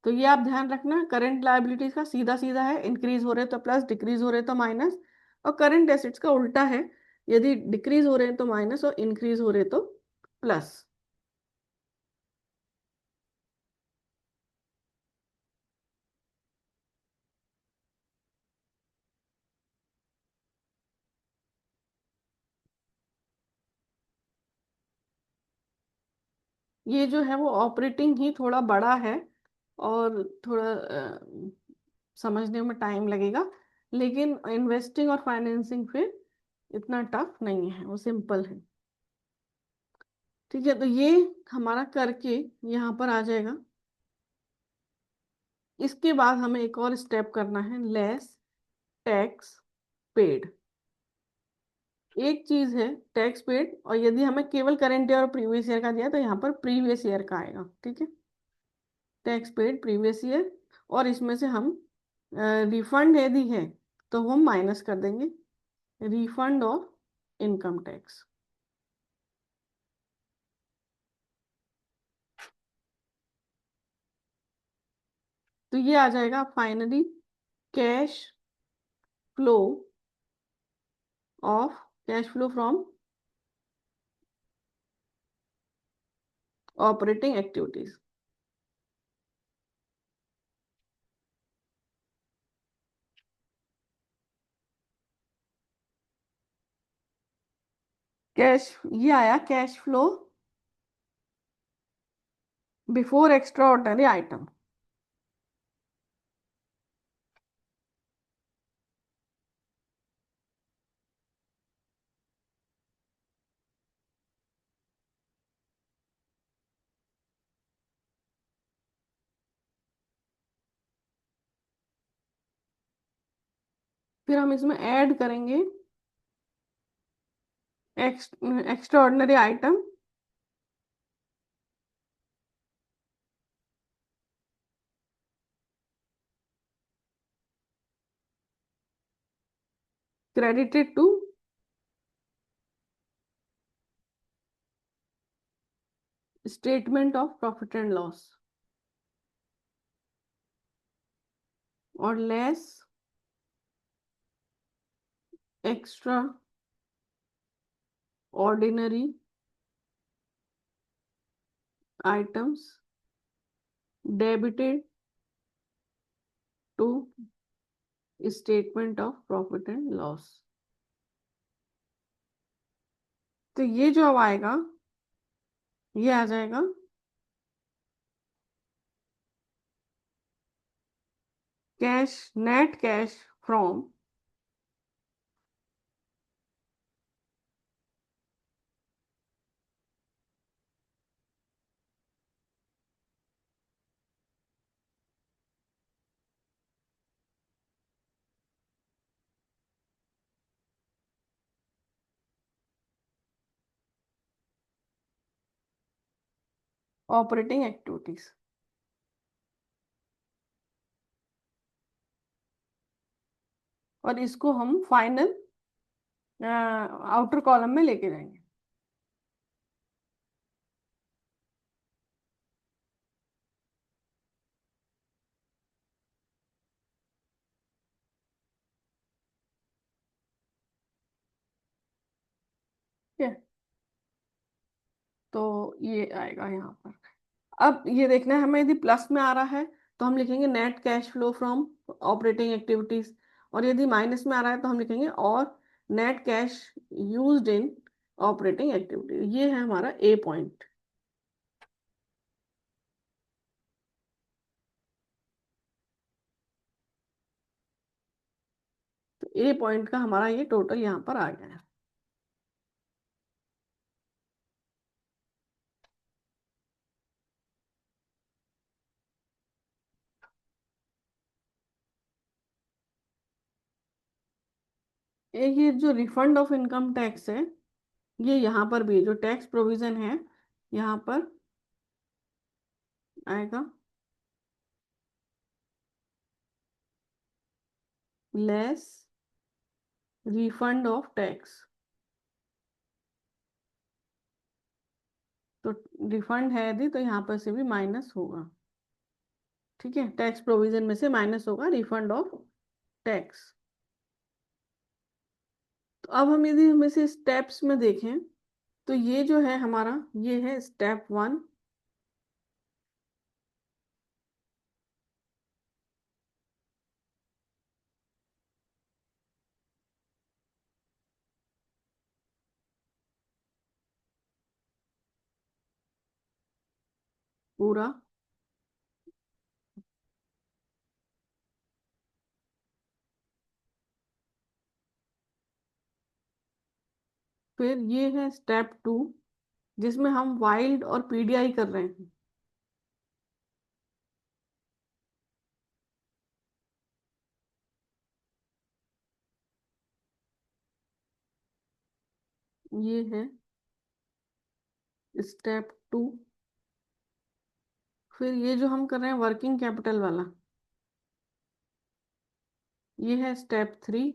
तो ये आप ध्यान रखना, करंट लायबिलिटीज का सीधा सीधा है, इंक्रीज हो रहे तो प्लस, डिक्रीज हो रहे तो माइनस, और करंट एसेट्स का उल्टा है, यदि डिक्रीज हो रहे हैं तो माइनस और इंक्रीज हो रहे तो प्लस। ये जो है वो ऑपरेटिंग ही थोड़ा बड़ा है, और थोड़ा समझने में टाइम लगेगा, लेकिन इन्वेस्टिंग और फाइनेंसिंग फिर इतना टफ नहीं है, वो सिंपल है। ठीक है, तो ये हमारा करके यहाँ पर आ जाएगा। इसके बाद हमें एक और स्टेप करना है, लेस टैक्स पेड। एक चीज है टैक्स पेड, और यदि हमें केवल करेंट ईयर और प्रीवियस ईयर का दिया तो यहाँ पर प्रीवियस ईयर का आएगा। ठीक है, टैक्स पेड प्रीवियस ईयर, और इसमें से हम रिफंड यदि है तो वो हम माइनस कर देंगे, रिफंड ऑफ इनकम टैक्स। तो ये आ जाएगा finally cash flow of, cash flow from operating activities. Cash, ये आया cash flow before extraordinary item. फिर हम इसमें ऐड करेंगे extraordinary item, credited to statement of profit and loss, और less extraordinary items debited to statement of profit and loss. तो ये जो अब आएगा, ये आ जाएगा cash, net cash from operating activities. और इसको हम फाइनल आउटर कॉलम में लेके जाएंगे। ठीक है, तो ये आएगा यहाँ पर। अब ये देखना है हमें, यदि प्लस में आ रहा है तो हम लिखेंगे net cash flow from operating activities, और यदि माइनस में आ रहा है तो हम लिखेंगे और net cash used in operating activities. ये है हमारा ए पॉइंट। तो ए पॉइंट का हमारा ये टोटल यहाँ पर आ गया है। एक ये जो रिफंड ऑफ इनकम टैक्स है, ये यहाँ पर भी जो टैक्स प्रोविजन है यहाँ पर आएगा लेस रिफंड ऑफ टैक्स। तो रिफंड है यदि तो यहाँ पर से भी माइनस होगा। ठीक है, टैक्स प्रोविजन में से माइनस होगा रिफंड ऑफ टैक्स। तो अब हम यदि हम इसे स्टेप्स में देखें तो ये जो है हमारा, ये है स्टेप 1, पूरा। फिर ये है स्टेप 2, जिसमें हम वाइल्ड और पीडीआई कर रहे हैं। ये है स्टेप 2। फिर ये जो हम कर रहे हैं वर्किंग कैपिटल वाला, ये है स्टेप 3।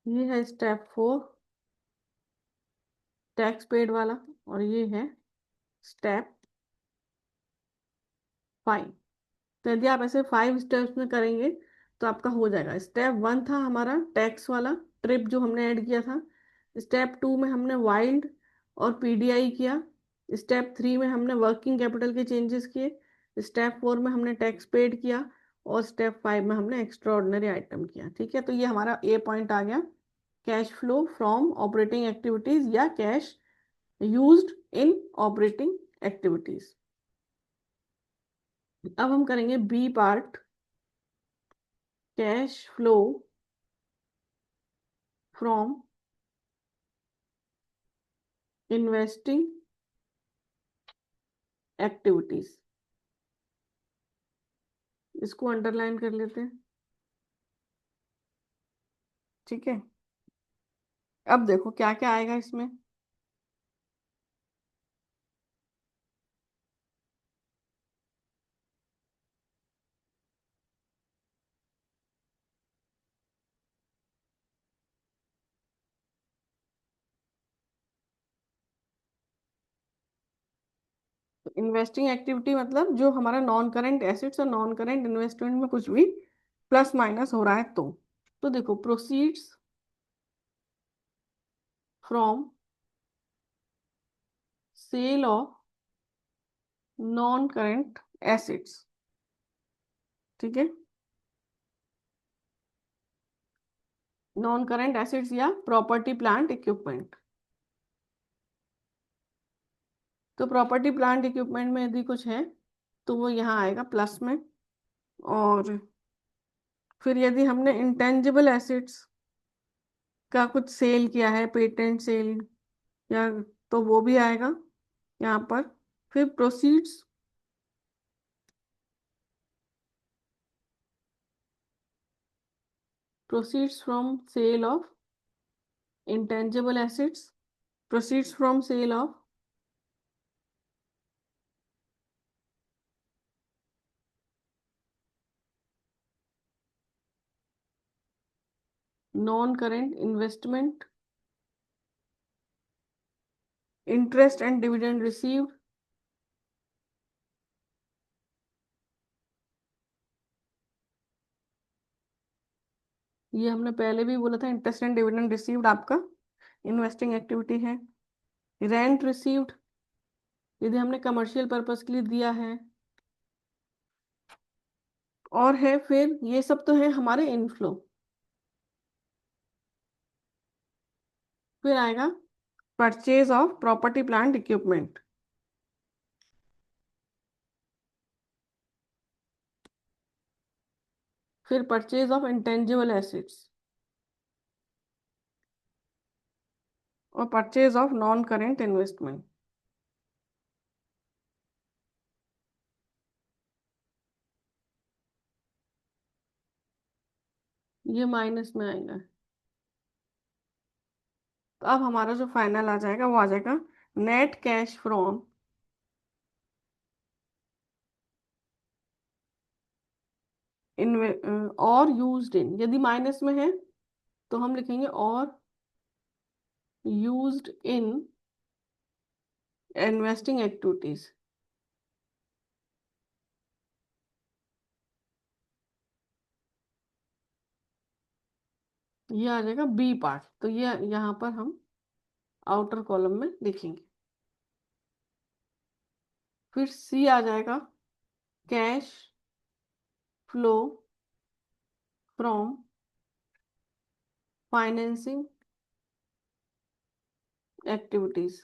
ये है स्टेप 4 टैक्स पेड वाला, और ये है स्टेप 5। तो यदि आप ऐसे 5 स्टेप्स में करेंगे तो आपका हो जाएगा। स्टेप 1 था हमारा टैक्स वाला, ट्रिप जो हमने ऐड किया था। स्टेप 2 में हमने वाइल्ड और पीडीआई किया। स्टेप 3 में हमने वर्किंग कैपिटल के चेंजेस किए। स्टेप 4 में हमने टैक्स पेड किया, और स्टेप 5 में हमने एक्स्ट्रा ऑर्डिनरी आइटम किया। ठीक है, तो ये हमारा ए पॉइंट आ गया, cash flow from operating activities या cash used in operating activities. अब हम करेंगे B part, cash flow from investing activities. इसको अंडरलाइन कर लेते हैं। ठीक है, अब देखो क्या क्या आएगा इसमें। तो इन्वेस्टिंग एक्टिविटी मतलब जो हमारा नॉन करेंट एसेट्स और नॉन करेंट इन्वेस्टमेंट में कुछ भी प्लस माइनस हो रहा है। तो देखो proceeds from sale of non current assets. ठीक है, नॉन करेंट एसेट्स या प्रॉपर्टी प्लांट इक्विपमेंट। तो प्रॉपर्टी प्लांट इक्विपमेंट में यदि कुछ है तो वो यहाँ आएगा प्लस में। और फिर यदि हमने इंटेंजिबल एसेट्स का कुछ सेल किया है, पेटेंट सेल या, तो वो भी आएगा यहाँ पर। फिर proceeds proceeds from sale of intangible assets, proceeds from sale of non current investment, interest and dividend received, ये हमने पहले भी बोला था, इंटरेस्ट एंड डिविडेंड रिसीव्ड आपका इन्वेस्टिंग एक्टिविटी है। रेंट रिसीव्ड, यदि हमने कमर्शियल पर्पस के लिए दिया है, और है फिर ये सब तो है हमारे इनफ्लो। फिर आएगा purchase of property plant equipment, फिर परचेज ऑफ इंटेंजिबल एसेट्स, और purchase of non current investment. ये माइनस में आएगा। तो अब हमारा जो फाइनल आ जाएगा वो आ जाएगा नेट कैश फ्रॉम इन्वे और यूज्ड इन, यदि माइनस में है तो हम लिखेंगे और यूज्ड इन इन्वेस्टिंग एक्टिविटीज। ये आ जाएगा बी पार्ट, तो ये यहाँ पर हम आउटर कॉलम में लिखेंगे। फिर सी आ जाएगा cash flow from financing activities.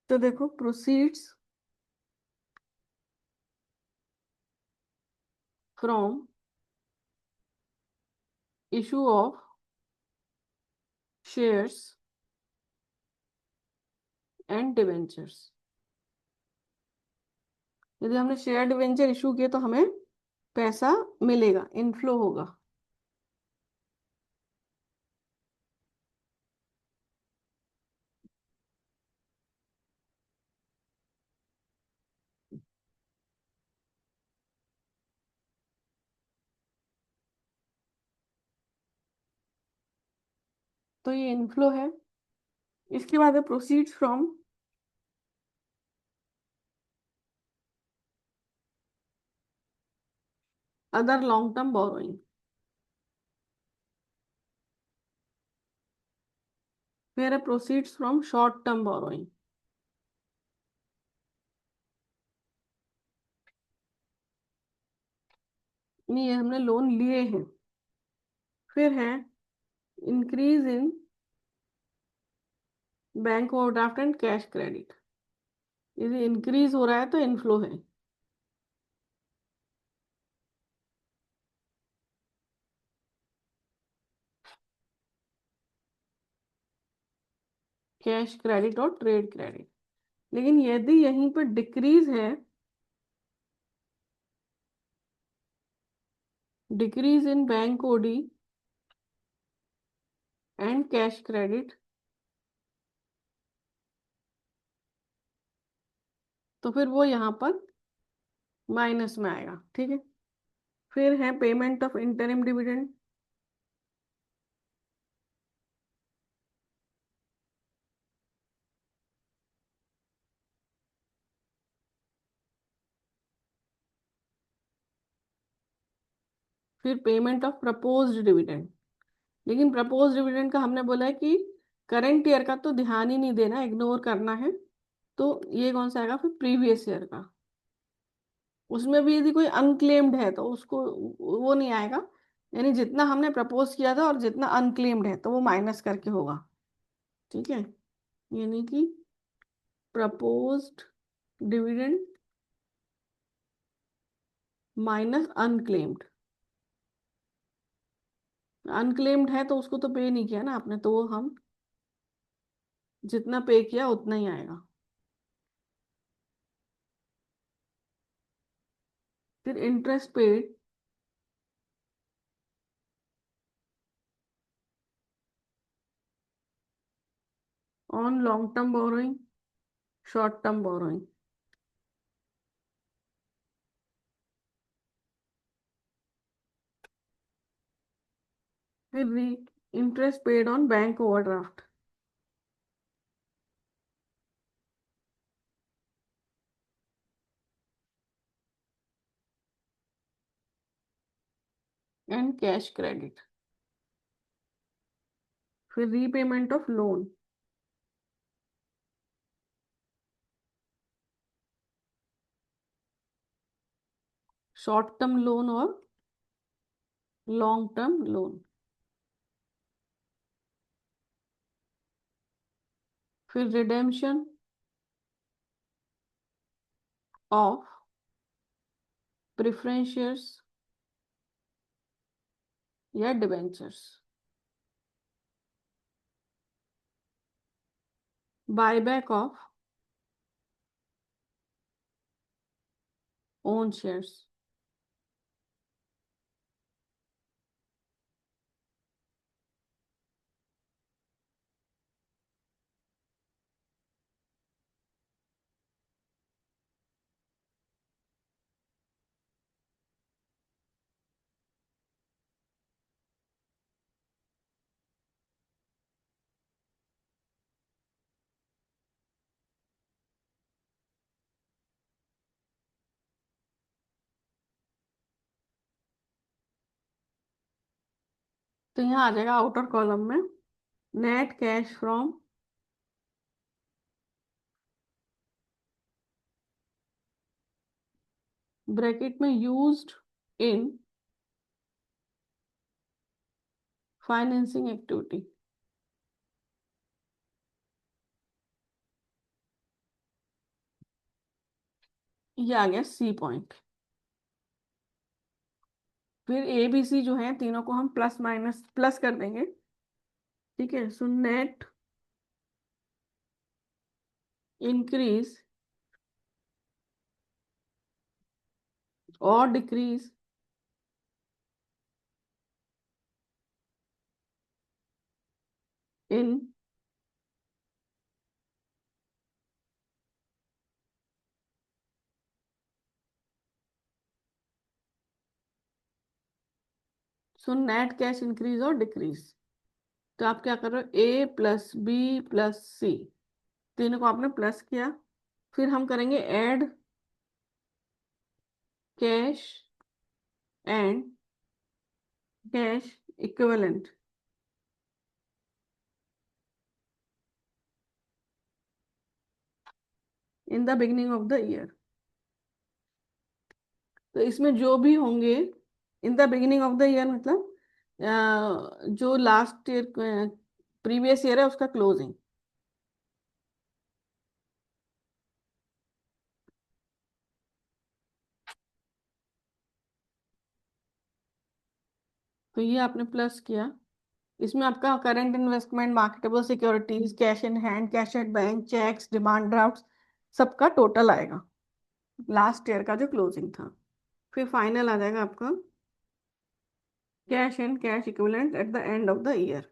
तो देखो proceeds from issue of shares and debentures. यदि हमने शेयर डिवेंचर इशू किए तो हमें पैसा मिलेगा, इनफ्लो होगा। तो ये इनफ्लो है। इसके बाद है proceeds from other long term borrowing. फिर है proceeds from short term borrowing. नहीं, ये हमने लोन लिए हैं। फिर है increase in bank overdraft and cash credit, यदि इंक्रीज हो रहा है तो इनफ्लो है। कैश क्रेडिट और ट्रेड क्रेडिट। लेकिन यदि यहीं पर डिक्रीज है, decrease in bank OD and cash credit, तो फिर वो यहाँ पर माइनस में आएगा। ठीक है। फिर है पेमेंट ऑफ इंटरिम डिविडेंड, फिर पेमेंट ऑफ प्रपोज्ड डिविडेंड। लेकिन प्रपोज्ड डिविडेंड का हमने बोला है कि करंट ईयर का तो ध्यान ही नहीं देना, इग्नोर करना है। तो ये कौन सा आएगा फिर प्रीवियस ईयर का। उसमें भी यदि कोई अनक्लेम्ड है तो उसको वो नहीं आएगा, यानी जितना हमने प्रपोज किया था और जितना अनक्लेम्ड है तो वो माइनस करके होगा। ठीक है, यानी कि proposed dividend minus unclaimed. Unclaimed है तो उसको तो पे नहीं किया ना आपने, तो वो हम जितना पे किया उतना ही आएगा। फिर interest paid on long term borrowing, short term borrowing. फिर interest paid on bank overdraft. And cash credit. फिर repayment of loan. Short term loan और लॉन्ग टर्म लोन। फिर रिडेम्पशन ऑफ प्रेफरेंस शेयर्स या debentures. Buyback of own shares. तो यहाँ आ जाएगा outer column में नेट कैश फ्रॉम ब्रैकेट में यूज्ड इन फाइनेंसिंग एक्टिविटी। ये आ गया सी पॉइंट। फिर ए बी सी जो है तीनों को हम प्लस माइनस प्लस कर देंगे। ठीक है, सो नेट इंक्रीज और decrease in so net cash increase और डिक्रीज। तो आप क्या कर रहे हो, ए प्लस बी प्लस सी, तीनों को आपने प्लस किया। फिर हम करेंगे add cash and cash equivalent in the beginning of the year. तो इसमें जो भी होंगे in the beginning of the year मतलब जो लास्ट ईयर प्रीवियस ईयर है उसका क्लोजिंग। तो ये आपने प्लस किया। इसमें आपका current investment, marketable securities, cash in hand, cash at bank, cheques, demand draft, सबका टोटल आएगा लास्ट ईयर का जो क्लोजिंग था। फिर फाइनल आ जाएगा आपका cash and cash equivalent at the end of the year.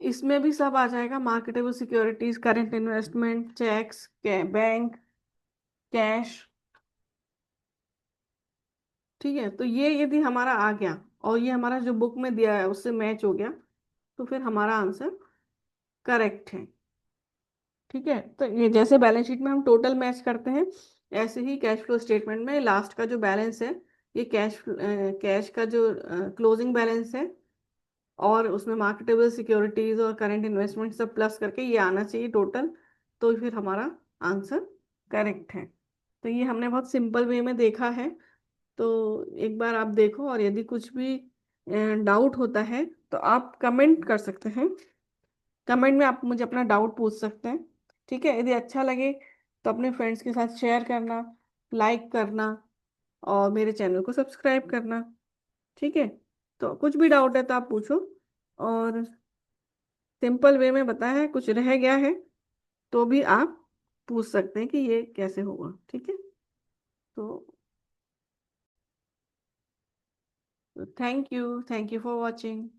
इसमें भी सब आ जाएगा, marketable securities, current investment, cheques, bank, cash. ठीक है, तो ये यदि हमारा आ गया और ये हमारा जो बुक में दिया है उससे मैच हो गया तो फिर हमारा आंसर करेक्ट है। ठीक है, तो ये जैसे बैलेंस शीट में हम टोटल मैच करते हैं ऐसे ही कैश फ्लो स्टेटमेंट में लास्ट का जो बैलेंस है ये कैश का जो क्लोजिंग बैलेंस है और उसमें मार्केटेबल सिक्योरिटीज और करंट इन्वेस्टमेंट सब प्लस करके ये आना चाहिए टोटल। तो फिर हमारा आंसर करेक्ट है। तो ये हमने बहुत सिंपल वे में देखा है। तो एक बार आप देखो और यदि कुछ भी डाउट होता है तो आप कमेंट कर सकते हैं। कमेंट में आप मुझे अपना डाउट पूछ सकते हैं। ठीक है, यदि अच्छा लगे तो अपने फ्रेंड्स के साथ शेयर करना, लाइक करना और मेरे चैनल को सब्सक्राइब करना। ठीक है, तो कुछ भी डाउट है तो आप पूछो। और सिंपल वे में बताया है, कुछ रह गया है तो भी आप पूछ सकते हैं कि ये कैसे होगा। ठीक है। तो थैंक यू फॉर वॉचिंग।